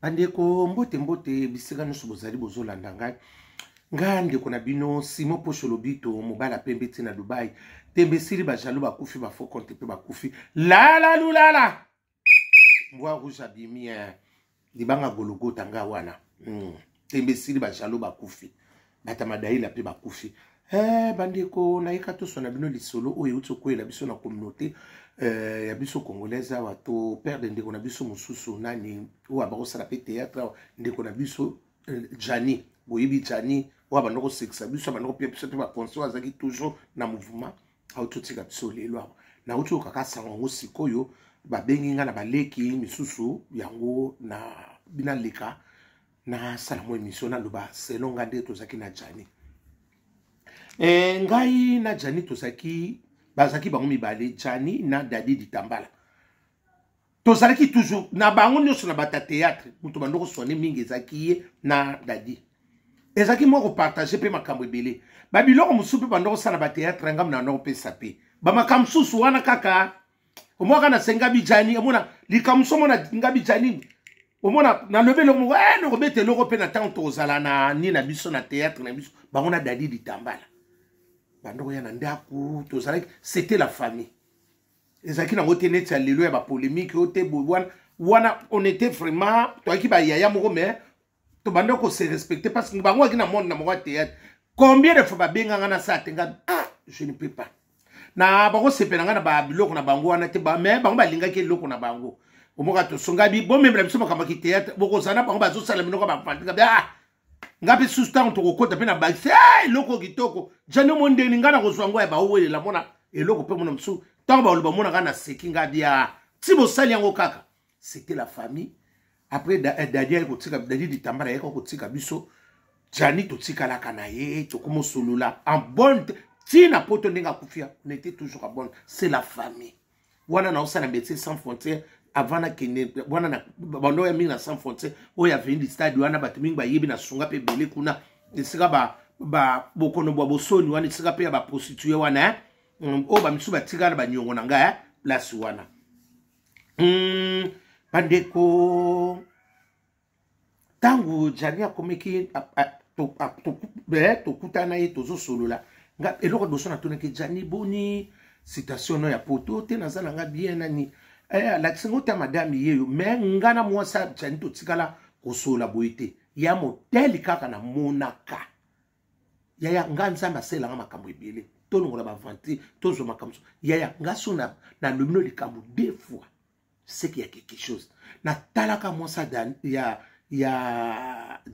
Andeko mbote bisika nusu bozali bozolanda ngai. Nga ndeko na bino Simon Pocho Lobito mobala pembe tina Dubai. Tembe siri ba jalo ba kufi ba fo konte pe ba kufi. La lulala. Mwa rouge abimi libanga gologota nga wana. Tembe siri ba jalo ba kufi. Bata madai la pe ba kufi. Bandeko na ikato sona bino lisolo oyo utoko la biso na communauté ya biso congolaise wato perdre ndeko na biso mususu nani ou abako la pe théâtre ndeko na biso Jani boyebi Jani ou abandoko sexa biso abandoko pia biso pe ba conscience azaki toujours na mouvement autotika biso lelo na utu kaka sango sikoyo ba bengi nga na baleki misusu yango na bina leka na salamo émission na loba selon ngande tozaki na Jani ngai na Jani tozaki bazaki bango mibale Jani na Dadi Ditambala tozalaki toujours na bango nyonso na bata théâtre muto bandoko soane mingi ezaki na Dadi ezaki moko partager pe makambo ebele babiloko musupe bandoko sala ba théâtre ngam na ndoko pesa pe ba makambo susu wana kaka omwaka na senga bijani omona likamso mona ngabi Jani omona na lobelo mo no robete loko pe na tant tozala na ni na biso na théâtre na biso bango na Dadi Ditambala bandoko ya nandaku tozalaki c'était la famille ezaki na ngote neti ya lelo ya ba polémique ote wana on était vraiment toaki ba yaya moko mais to bandoko se respecter parce que bango aki na monde na moko théâtre combien de fois ba benga na sa tenga je ne peux pas na bango sepela na ba biloko na bango wana te ba mais bango ba lingaki loko na bango omoka to songa bi bo même la biso makamba ki théâtre boko zana bango ba zo sala minoko ba fandika ngapi sustan to kokota pe na bagse loko kitoko Jani monde ngana kozwango ya bawe la mona eloko pe mona msu tant ba oloba mona kana sekinga dia tibo sali yango kaka c'était la famille après Dadi ko tika Dadi Ditambala yako ko tika biso Jani to tika la kana ye to komo solula en bonne tina poto ndenga kufia on était toujours à bonne c'est la famille wana na osana Médecins Sans Frontières avant na kene wana na bando ya minga Sans Frontières o ya vendi stade wana batuminga ba yebi na sunga pe bele kuna esika ba bokono bwa bosoni wana esika pe ba prostituée wana o ba misu batika na banyongo na nga place wana bandeko tangu Jani akomeki to kutana ye tozo solola nga eloko bosona toneke Jani boni citation no ya poto te nazala nga bien nani la tsingo ta madame yeyo mais ngana mwasa Jani to tikala kosola boite ya modeli kaka na monaka yaya nganzamba sela nga makambo ebele tolongola ba vanti tozo makambo yaya ngasuna na lumino likambo deux fois c'est qu'il y a quelque chose na talaka mwasa dan ya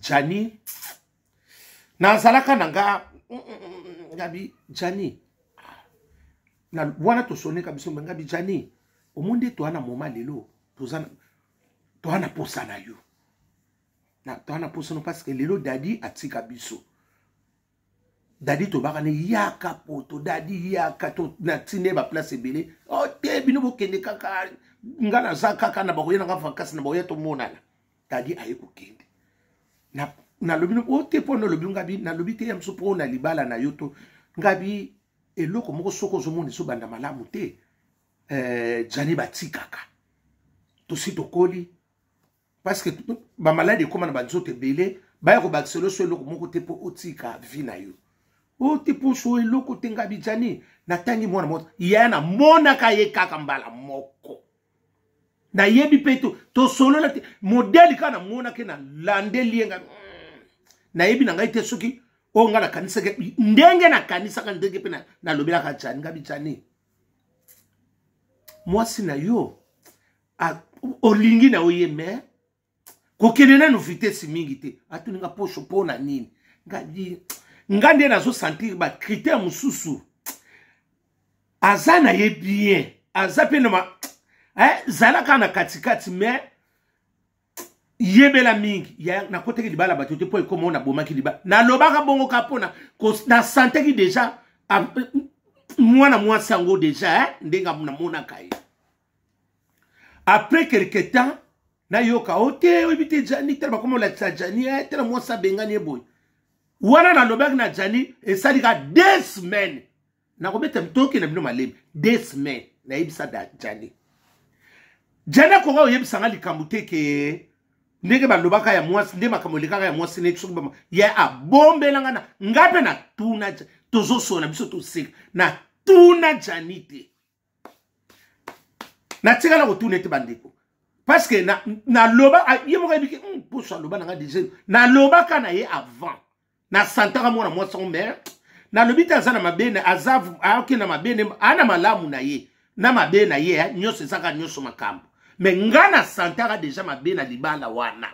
Jani na zalaka nanga ngabi Jani na wana to soneka biso ngabi Jani omunde to ana moma lelo tozana to ana posa na yo na to ana posa no parce que lelo Dadi atika biso Dadi to baka ne yaka poto Dadi yaka to na tine ba place ebele o te bino bokende kaka ngana za kaka na bakoyena nga vacances na boye to monana Dadi aye kokende na lobino o te pono lobino ngabi na lobite ya mso pona libala na yoto ngabi eloko moko soko zo moni so banda malamu te Jani batikaka to sito koli parce que ba malade comme na banzote belé ba ko bakselo so eloko moko te po otika vina yo o te po so eloko te ngabi Jani na tangi mwana moto yana mona ka ye kaka mbala moko na yebi peto to solo la modeli kana mona ke na landeli nga na yebi na ngai te soki o ngala kanisa ke ndenge na kanisa ka ndenge pe na lobela ka Jani ngabi Jani moi sina yo olingi na oye me kokene na no vitesse mingi te atuninga posho pona nini ngande na zo sentir ba critère mususu azana ye bien azape no zalaka na katikati me yebela mingi ya na kote ki libala batote po ekoma na bomaki libala na lobaka bongo kapona na santé ki déjà mwana sango déjà ndenga na mona kai après quelque temps na yoka ote obite Jani tellement comme la Jani tellement moi ça bengani boy wana na lobaka na Jani et ça dira 2 semaines na kobeta mtoki na bino malemi 2 semaines na ibisa da Jani Jani ko yebisa nga likambo te ke ndenge balobaka ya mwasi nde makambo elekaka ya mwasi neti soki ye abombelanga na ngape na tuna tozosona biso toseka na tuna jani te natikala kotuna ete bandeko parce que naloba ye moko yebiki poso aloba nanga déjà nalobaka na ye avant nasantaka mwana mwasi yango mais nalobi te aza na mabene aoke na mabene ana malamu na ye na mabe na ye nyonso ezaka nyonso makambo mais nga nasantaka déjà mabe na libala wana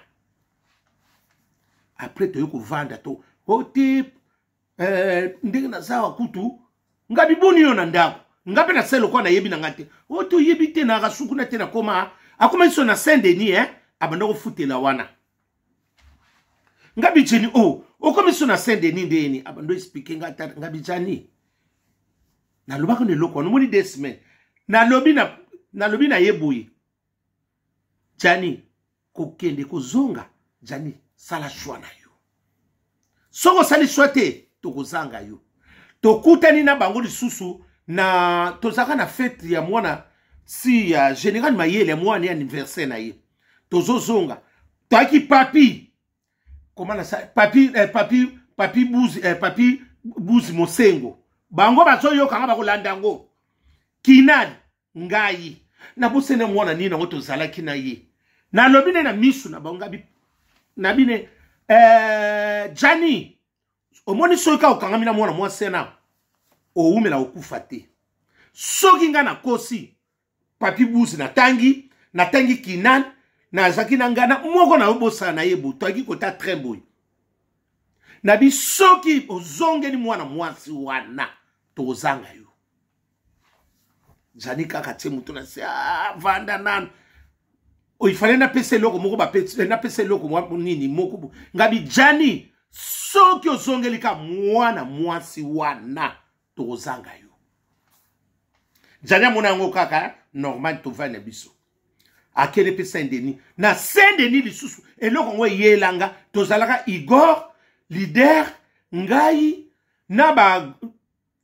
après toye kovanda to ote ndenge nazawa kutu nga bibuni yo na ndako nga mpe nasele kwa nayebi na nga te ote oyebi te na akasukuna te nakoma akoma iso na Saint-Denis abanda kofutela wana nga bijeni okomi iso na Saint-Denis ndeni abanda explique nga bijani nalobaka neloko wana omoni 2 semaines nalobi na ye boye jani kokende kozonga jani sala shwa na yo soko sali shwa te tokozanga yo tokutani na bango lisusu na tozaka na fete ya mwana si ya Général Mayele mwana ya anniversaire na ye tozozonga toaki papi comment ça papi buzi mosengo bango bazoyoka nga bakolanda yango kinali ngai na bosene mwana nini nango tozalaki na ye nalobi ne na misu na bango nabine jani omoni soki ka okangami na mwana mwasi na oumela okufa te soki nga nakosi papi buzi natangi kinani nazaki na ngana moko na obosana na ye bo toaki kota très boy nabi soki ozongeli mwana mwasi wana tozanga yo jani kaka tie mutu na se vanda nanu ifale na pese loko moko na pese loko nini moko ngabi jani soki ozongeli ka mwana mwasi wana tozanga yo jani amona yango kaka normal tovana biso akele pe Saint-Denis na Saint-Denis lisusu eloko ngo yelanga tozalaka Igor leader ngai na ba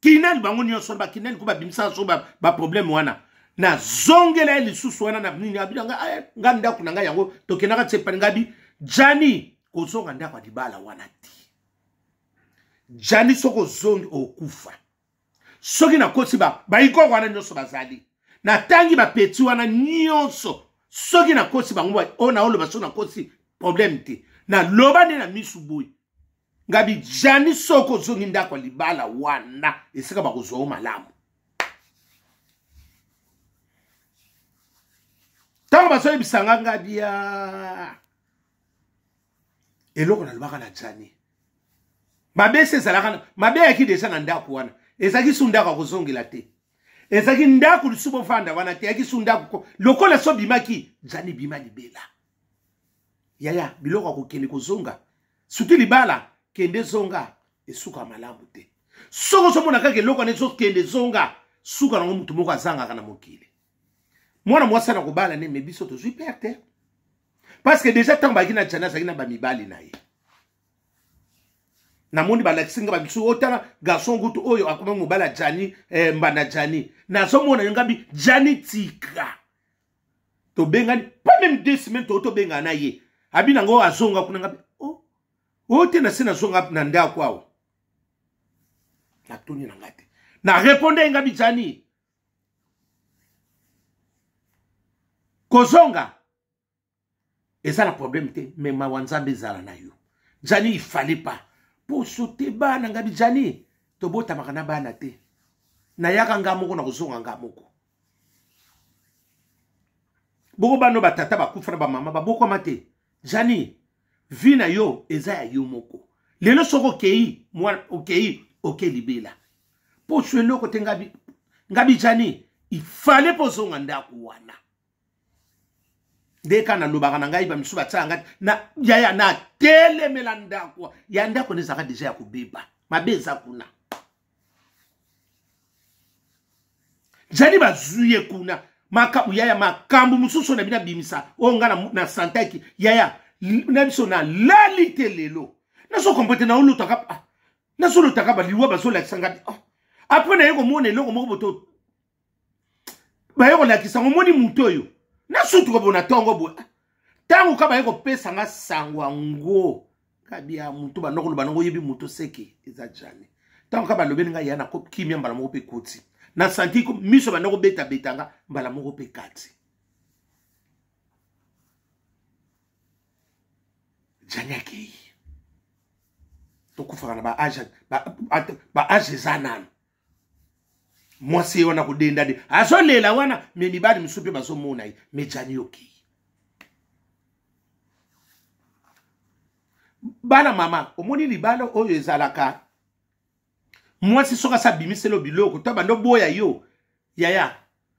kinani bango nyonso ba kinani ko ba bimisa so ba problème wana na zongela lisusu wana na nini abidanga nga ndako na ngai yango tokenaka tsepa ngabi jani kozonga ndako dibala wana ti jani soko zongi okufa soki na kosi ba Igor wana nyonso bazali na tangi ba peti wana nyonso soki na kosi bango ona oloba so na kosi problème te na loba ne na misu boy ngabi jani soko zongi ndako libala wana esika bakozo malamu tango basoyi bisanga ngabi ya eloko na lobaka na jani mabe se zalaka mabe yaki deja na ndako wana ezaki sundaka kozongela te ezaki ndako lisubo fanda wana te yaki sundako lokola so bimaki jani bima libela yaya biloko kokende kozonga suti libala kende zonga esuka malamu te soko so mona kake loko ne so kende zonga suka na mutu moko azanga kana mokile mwana mwasa na kobala ne mebiso to zui perte parce que déjà tant ba kina chana sakina ba mibali na ye na moni balakisinga ba biso otala garçon gutu oyo akoma mobala jani mbana jani na so mona ngabi jani tika to bengani pas même 2 semaines to benga na ye abina ngo azonga kuna ngabi ote na sina zonga na ndako kwao na toni na ngate na répondre ngabi jani kozonga eza na problème te mais mawanzambe zala na yo jani il fallait pas pour sauter bana ngabi jani to bota makana bana te na yaka ngamoko na kozonga ngamoko boko bano batata bakufa na ba mama baboko mate jani vina yo eza ya yo moko lelo soko kei mwa okei libela po swelo ko ngabi jani il fallait pozonga ndako wana deka na lobaka na ngai ba misuba tsanga na yaya na telemela ndako ya ndako nezaka deja ya kubeba mabeza kuna jani bazuye kuna makabu yaya makambu mususu na bina bimisa onga na santaki yaya na biso na lalite lelo na so kompote na ulu takapa na so takapa liwa baso la kisanga après na yeko mona eloko moko boto ba yeko la kisanga moni mutoyo na sutu ko bona tongo bo tango kaba yeko pesa nga sangwa ngo kabia mutu banoko lo banoko yebi mutu seki eza jani tango kaba lobeni nga yana ko kimia mbala moko pe koti na santi ko miso banoko beta betanga mbala moko pe kati jani akei tokufaka na ba age zanana mwasi wana kudenda de azolela wana me mibali misupe bazomona yi me jani okei bana mama omoni libala oyo ezalaka mwasi soka sa bimiselo biloko to bando boya yo yaya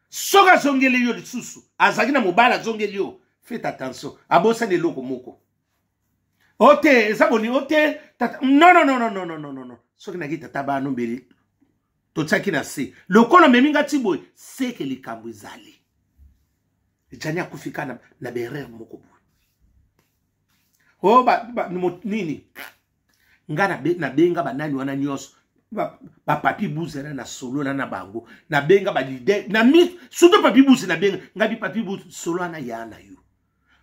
soka zongele yo lisusu azaki na mobala zongele yo faites attention abosa de loko moko ote ezaboni ote non soki na kita tabano mbeli to tsaki na se lokolo meminga tiboy seke likambo ezali jani akufika na berere moko boy oh nini nga na benga banani wana nyonso ba papi buze na solo na bango na benga ba leader na mi surtout papi buze na benga nga bi papi buze solo na yana yo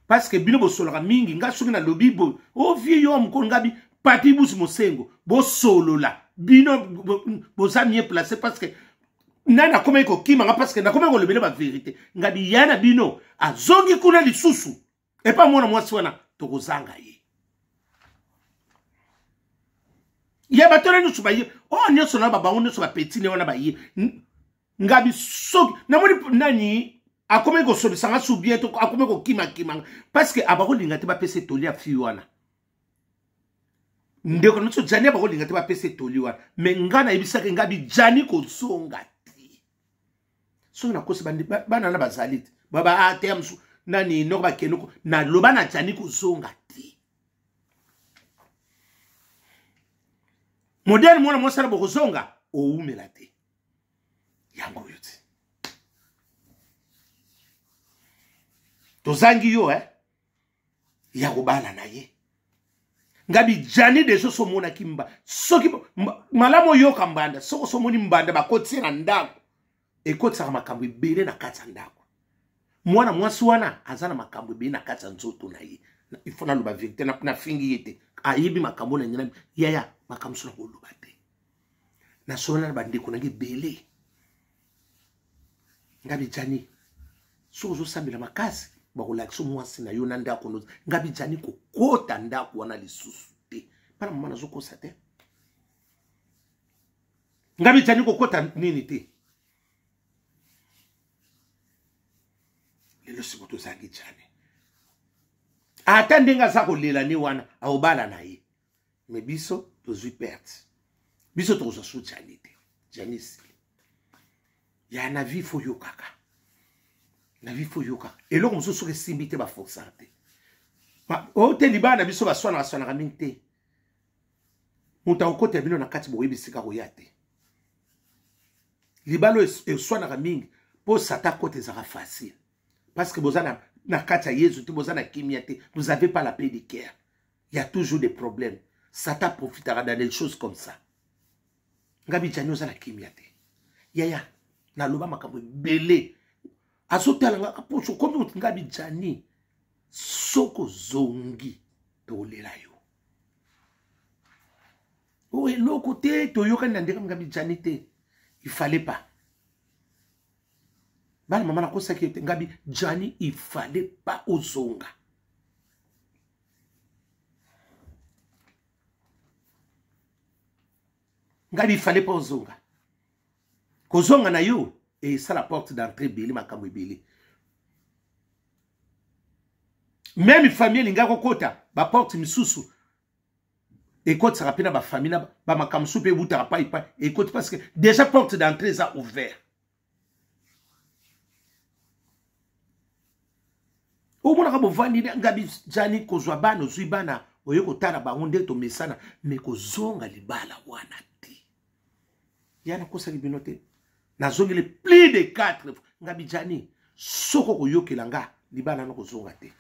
parce que bino bo solo mingi nga soki na lobi bo o vie yo mko nga bi papi buze mosengo bo solo la bino bo za mieux placé parce que nana koma ko kima nga parce que na koma ko lobele ba vérité nga bi yana bino azongi kuna lisusu et pas moi mwasi wana tokozanga ye ya batona nyusu ba ye o nyusu na baba nyusu ba petit ne wana ba ye ngabi so na moni nani akome ko so sanga su bien to akome ko kima parce que abako linga te ba pese toli a fi wana ndeko nso jani abako linga te ba pese toli wana me ngana ibisaka ngabi jani ko songa ti so na kosi bana na bazalite baba atemsu nani no ba kenuko na loba na jani ko songa ti modèle mwana mwasala bokozonga oumela te yango yote tozangi yo ya kobala na ye ngabi jani deso somona kimba soki malamo yoka mbanda soko somoni mbanda bakoti na ndako ekotsa makambo ebele na kati ndako mwana mwasi wana azana makambo ebele na kati nzoto na ye ifona loba vérité na fingi yete ayibi makambo na nyina yaya makambo sona ko loba te na sona na bandeko nange bele ngabi jani so zo sambela makasi bakolakisa mwasi na yo na ndako no ngabi jani ko kota ndako wana lisusu te pana mama nazo kosa te ngabi jani ko kota nini te lelo sikoto zangi jani ata ndenga za kolela ni wana aobala na ye me biso tozwi perte biso tokozwa so jani te jani sili ya na vie fo yo kaka na vie fo yo kaka eloko mosusu esimbi te baforsa te o te libana biso baswana mingi te moto akokota bino na kati boyebisika koya te libalo eswanaka mingi mpo sata kote ezaka facile parce que bozana na kati ya Yesu te bozana kimia te vous avez pas la paix de cœur il y a toujours des problèmes Satan profitera dans des choses comme ça ngabi jani ozana kimia te yaya na loba makambo belé azotala nga kapocho komi ngabi jani soko zongi tolela yo o eloko te toyoka na ndeka ngabi jani te il fallait pas bana mama na kosa ki ngabi jani il fallait pas ozonga ngabi il fallait pas ozonga kozonga na yo et ça la porte d'entrée beli makambo ebele même famille linga kokota ba porte misusu et quand ça rappelle ba famille ba makambo soupe butara pa et côté parce que déjà porte d'entrée ça ouvert au mona ka bovandi ngabi jani kozwa bana zwi bana oyeko tala bango nde to mesana me kozonga libala wana ti yana kosa libinote na zongile plus de 4 ngabi jani soko koyokela nga libala no kozonga te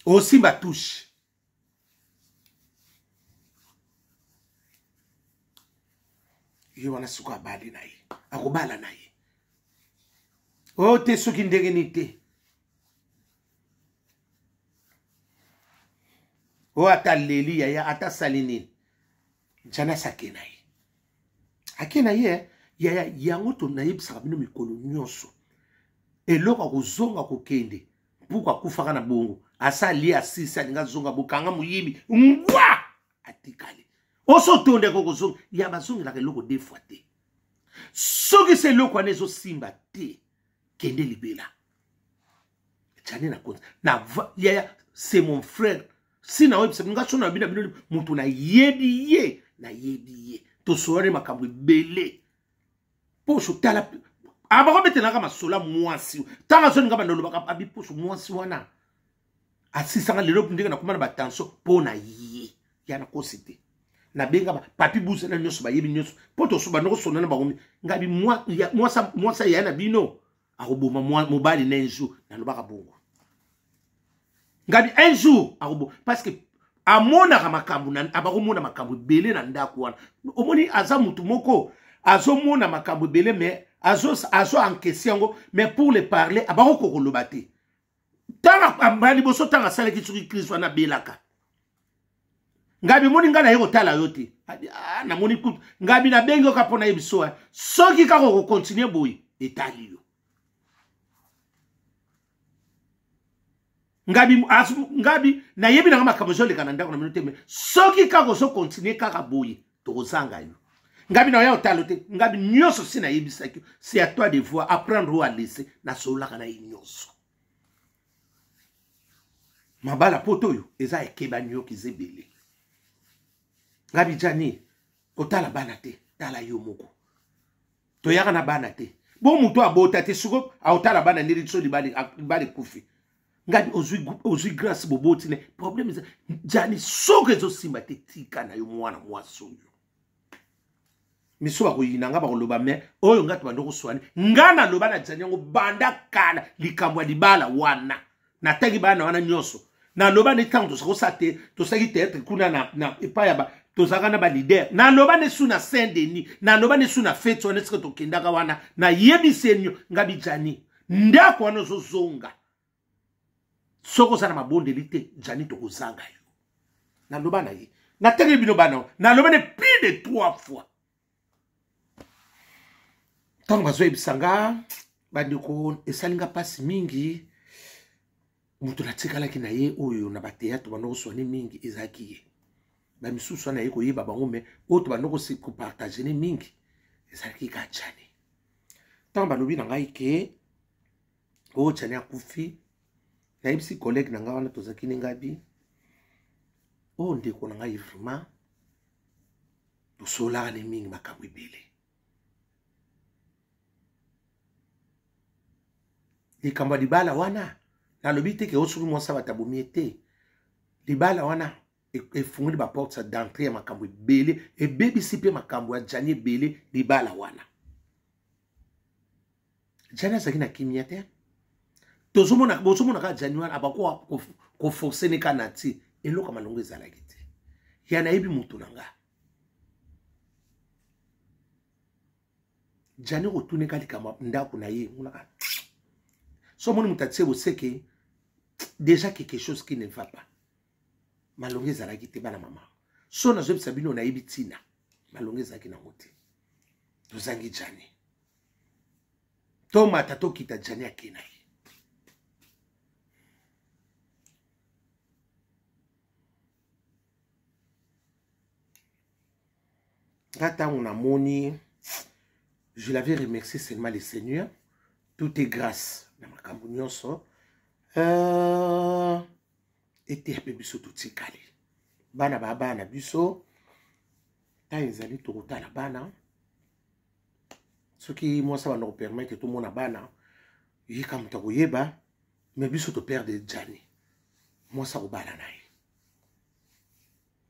aussi ba touche yo wana suko abali na ye akobala na ye o te soki ndenge ni te o ata leli yaya ata salini jana sakena ye akena ye yaya yango to nayebisaka bino mikolo nyonso eloko akozonga kokende mpuku akufaka na bongo asali asisi alinga zonga bokanga moyibi ngwa atikali oso tonde kokozonga ya bazongelaka eloko deux fois te soki se eloko wana ezosimba te kende libela jani na konza na yaya c'est mon frère si na webisa nga so na bina bino mutu na yebi ye to soare makambo ebele poso tala abako betelaka masola mwasi tanga so nga bandolo baka abi poso mwasi wana asisanga lelo ndenge na komana ba tension pona ye yana kosite na benga ba papi busa na nyoso ba yebi nyoso poto so banoko sona na bakomi ngabi mwasa yana bino akoboma mobali na enjo na lobaka bongo ngabi un jour akobo parce que amona makambo na abakomona makambo belé na ndako wana omoni aza mutu moko azomona makambo belé mais azo encaisser yango mais pour le parler abako koloba te tanga ambali boso tanga sala kitsuki Kristo wana belaka ngabi moni ngana yeko tala yote na moni kutu ngabi na bengo kapona yebiso soki kako ko continuer boy etali yo ngabi na yebi na makambo zo leka na ndako na minute me soki kako so continuer kaka boye to zanga yo ngabi na ya talote ngabi nyoso si na yebi saki c'est à toi de voir apprendre ou à laisser na sola kana nyoso mabala poto yo eza ekeba nyo kizebele ngabi jani otala bana te tala yo moko to yaka na bana te bo muto abota te suko aotala bana ndiri so libali kufi ngabi ozui grâce boboti ne problème za jani soke zo simba te tika na yo mwana mwaso yo miso ba koyina ngaba koloba me oyo ngati bandoko swane ngana loba na jani ngo banda kala likamwa libala wana na tagi bana wana nyoso na loba ne tanto so sate to saki te kuna na epaya ba to zaka na ba leader na loba ne suna Saint-Denis na loba ne suna fete wana sike to kendaka wana na yebi senyo ngabi jani ndako wana zo zonga soko sana mabonde lite jani to kozanga yo na loba na ye na tege bino bana na loba ne plus de 3 fois tango bazo ebisanga bandiko esalinga pasi mingi mutu na tikalaki na ye oyo na bateato banoko swane mingi ezaki ye bamisusu wana ye koyeba bango me oyo to banoko kopartage ne mingi ezalaki ka jani tango balobi na ngai ke oyo jani akufi na yebisi collègue na nga wana tozaki ne ngabi oyo ndeko na ngai vraiment tosolaka ne mingi makambo ebele likambo ya libala wana nalobi te ke osoki mwasi batabomi ete libala wana efungoli baporte d'entrée ya makambo ebele ebebisi mpe makambo ya jani ebele libala wana jani azalaki na kimia te bozomona ka jani wana abakoka koforce ne ka na ti eloko malongo ezalaki te ya nayebi moto na nga jani kotune ka likambo ndako na ye monaka so moni moto atie boseke déjà quelque chose qui ne va pas malongo ezalaki te bana mama so nazobisa bino nayebi ntina malongo ezalaki nango te tozangi jani tomata tokita jani akena ye ntango namoni je l'avais remercié seulement le Seigneur tout est grâce na makambo nyonso ete ya mpe biso totikali bana babana biso ta ezali tokotala bana soki mwasi banda kopermettre tomona bana yika moto akoyeba me biso toperde jani mwasi akobala na ye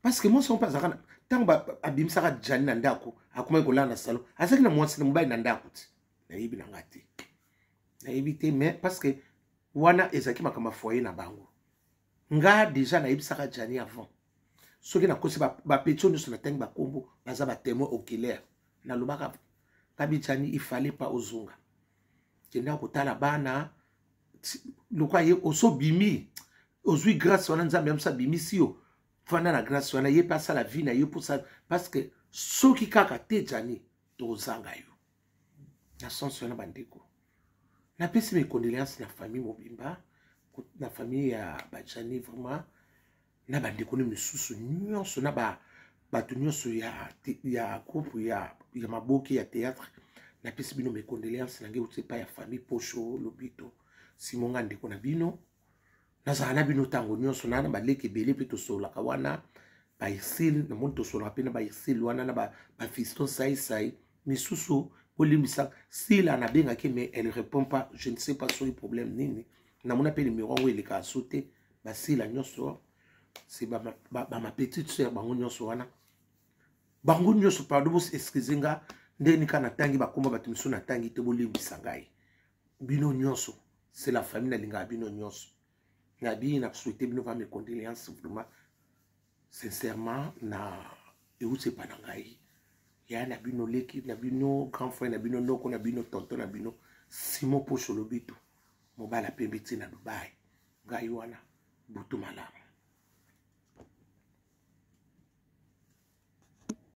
parce que mwasi mpe azalaka ntango abimisaka jani na ndako akomaki kolala na salon azalaki na mwasi na mobali na ndako te nayebi na nga te nayebi te mais parce que wana ezalaki makambo foyer na bango nga déjà nayebisaka jani avant soki nakosi bapetio nyonso na ntangi bakombo baza batémoin oculaire nalobaka kabi jani il fallait pas ozonga kenda kotala bana lokwa ye osobimi ozwi grâce wana nzambe yamsa bimisi yo fanda na grâce wana ye pasa la vie na yo pour ça parce que soki kaka te jani tozanga yo na sens wana bandeko na pesi mes condoléances na famille mobimba na famille ya bajani vraiment na bandeko ni misusu nyonso na bato nyonso ya groupe ya maboki ya théâtre na pesi bino mes condoléances na nge uti pa ya famille Pocho Lobito Simonga ndeko na bino nazala na bino tango nyonso na baleki ebele mpe tosololaka wana baexil na moni tosololaka mpe na baexil wana na bafiston saisai misusu olimbisa sila nabengaki mais elle répond pas je ne sais pas sur le problème nini namona mpe numéro yango elekaka so te basila nyonso c'est ma petite sœur bango nyonso wana bango nyonso pardon bos excuse nga ndeni ka natangi bakoma bato miso natangi te bolimbisa ngai bino nyonso c'est la famille nalingaka bino nyonso nabi na souhaité bino va mes condoléances vraiment sincèrement na euti pa na ngai ya na bino leki na bino grand frère na bino ndoko na bino tonton na bino Simon Pocho Lobito mobala pembe tina Dubai ngai wana butu malamu